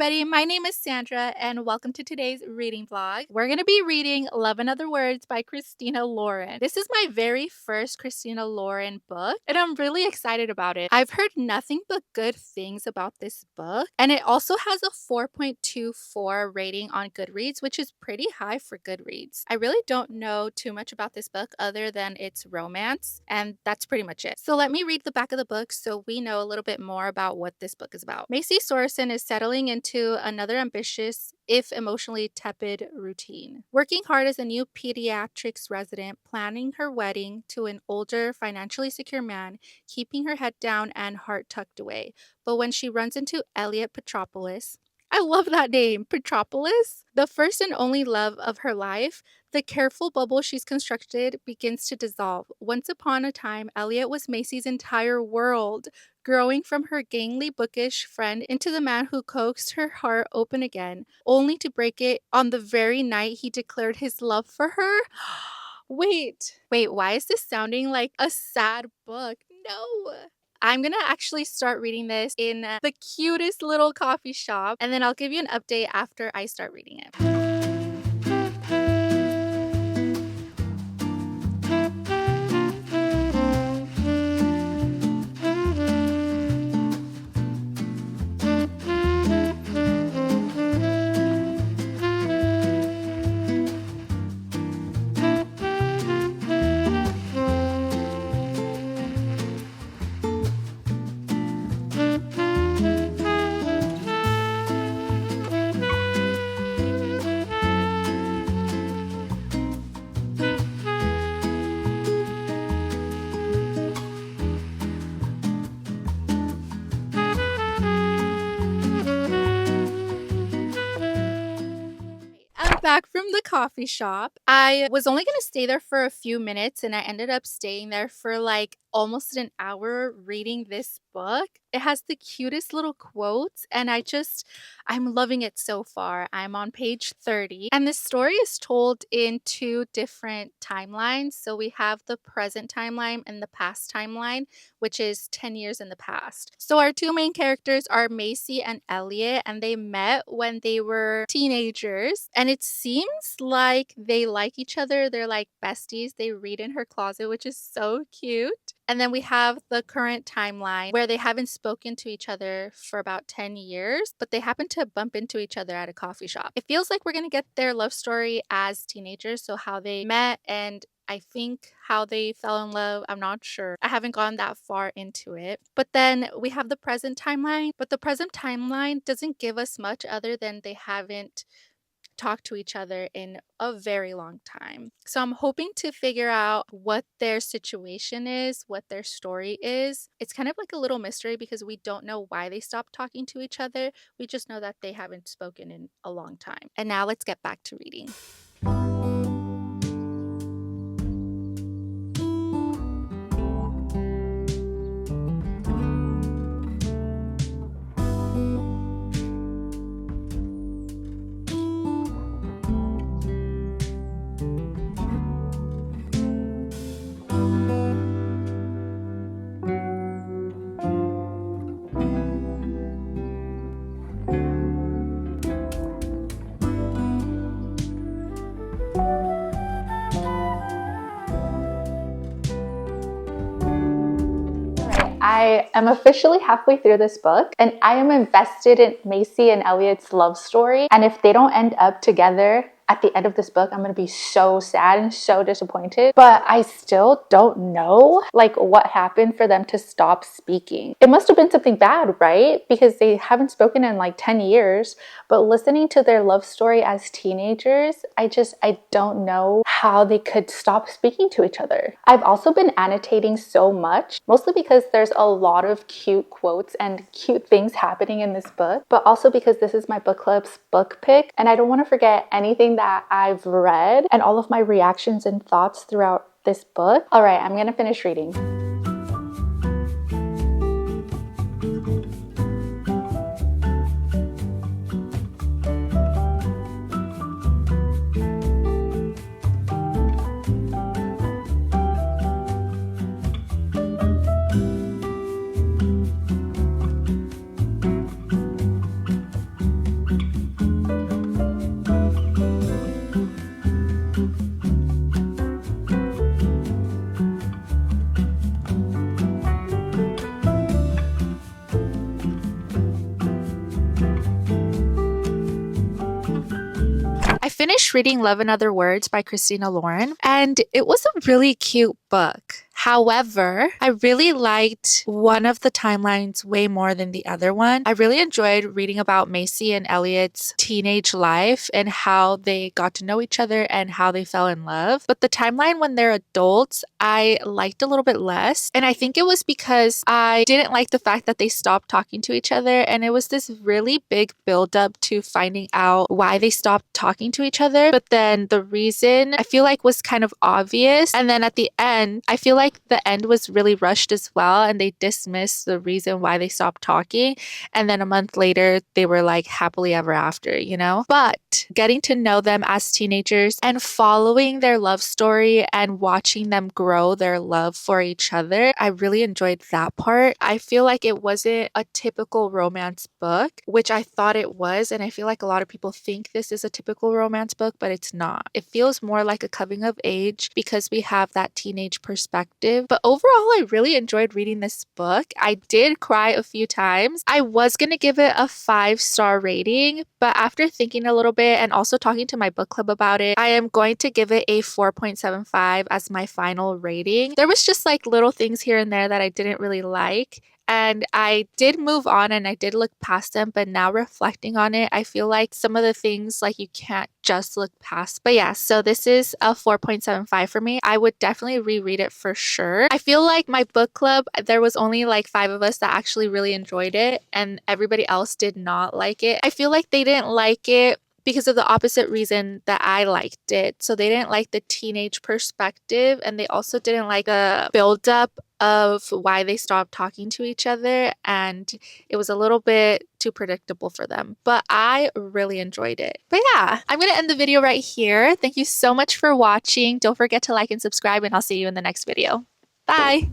everybody. My name is Sandra, and welcome to today's reading vlog. We're going to be reading Love and Other Words by Christina Lauren. This is my very first Christina Lauren book, and I'm really excited about it. I've heard nothing but good things about this book, and it also has a 4.24 rating on Goodreads, which is pretty high for Goodreads. I really don't know too much about this book other than its romance, and that's pretty much it. So let me read the back of the book so we know a little bit more about what this book is about. Macy Sorensen is settling into another ambitious, if emotionally tepid, routine. Working hard as a new pediatrics resident, planning her wedding to an older, financially secure man, keeping her head down and heart tucked away. But when she runs into Elliot Petropoulos, I love that name, Petropoulos, the first and only love of her life, the careful bubble she's constructed begins to dissolve. Once upon a time, Elliot was Macy's entire world, growing from her gangly, bookish friend into the man who coaxed her heart open again, only to break it on the very night he declared his love for her. Wait, why is this sounding like a sad book? No. I'm gonna actually start reading this in the cutest little coffee shop, and then I'll give you an update after I start reading it. Back from the coffee shop. I was only going to stay there for a few minutes, and I ended up staying there for like almost an hour reading this book. It has the cutest little quotes, and I'm loving it so far. I'm on page 30, and this story is told in two different timelines. So we have the present timeline and the past timeline, which is 10 years in the past. So our two main characters are Macy and Elliot, and they met when they were teenagers, and it seems like they like each other. They're like besties. They read in her closet, which is so cute. And then we have the current timeline where they haven't spoken to each other for about 10 years, but they happen to bump into each other at a coffee shop. It feels like we're going to get their love story as teenagers, so how they met and I think how they fell in love. I'm not sure. I haven't gone that far into it. But then we have the present timeline, but the present timeline doesn't give us much other than they haven't talk to each other in a very long time. So I'm hoping to figure out what their situation is, what their story is. It's kind of like a little mystery because we don't know why they stopped talking to each other. We just know that they haven't spoken in a long time. And now let's get back to reading. I am officially halfway through this book, and I am invested in Macy and Elliot's love story. And if they don't end up together at the end of this book, I'm going to be so sad and so disappointed. But I still don't know like what happened for them to stop speaking. It must have been something bad, right? Because they haven't spoken in like 10 years. But listening to their love story as teenagers, I don't know how they could stop speaking to each other. I've also been annotating so much, mostly because there's a lot of cute quotes and cute things happening in this book, but also because this is my book club's book pick, and I don't want to forget anything that I've read and all of my reactions and thoughts throughout this book. All right, I'm gonna finish reading. finished reading Love and Other Words by Christina Lauren, and it was a really cute book. However, I really liked one of the timelines way more than the other one. I really enjoyed reading about Macy and Elliot's teenage life and how they got to know each other and how they fell in love. But the timeline when they're adults, I liked a little bit less. And I think it was because I didn't like the fact that they stopped talking to each other. And it was this really big buildup to finding out why they stopped talking to each other. But then the reason I feel like was kind of obvious. And then at the end, I feel like the end was really rushed as well, and they dismissed the reason why they stopped talking. And then a month later, they were like happily ever after, you know? But getting to know them as teenagers and following their love story and watching them grow their love for each other, I really enjoyed that part. I feel like it wasn't a typical romance book, which I thought it was. And I feel like a lot of people think this is a typical romance book, but it's not. It feels more like a coming of age because we have that teenage perspective. But overall, I really enjoyed reading this book. I did cry a few times. I was going to give it a 5-star rating, but after thinking a little bit and also talking to my book club about it, I am going to give it a 4.75 as my final rating. There was just like little things here and there that I didn't really like. And I did move on and I did look past them, but now reflecting on it, I feel like some of the things like you can't just look past. But yeah, so this is a 4.75 for me. I would definitely reread it for sure. I feel like my book club, there was only like 5 of us that actually really enjoyed it and everybody else did not like it. I feel like they didn't like it because of the opposite reason that I liked it. So they didn't like the teenage perspective and they also didn't like the buildup of why they stopped talking to each other, and it was a little bit too predictable for them, but I really enjoyed it. But yeah, I'm gonna end the video right here. Thank you so much for watching. Don't forget to like and subscribe, and I'll see you in the next video. Bye!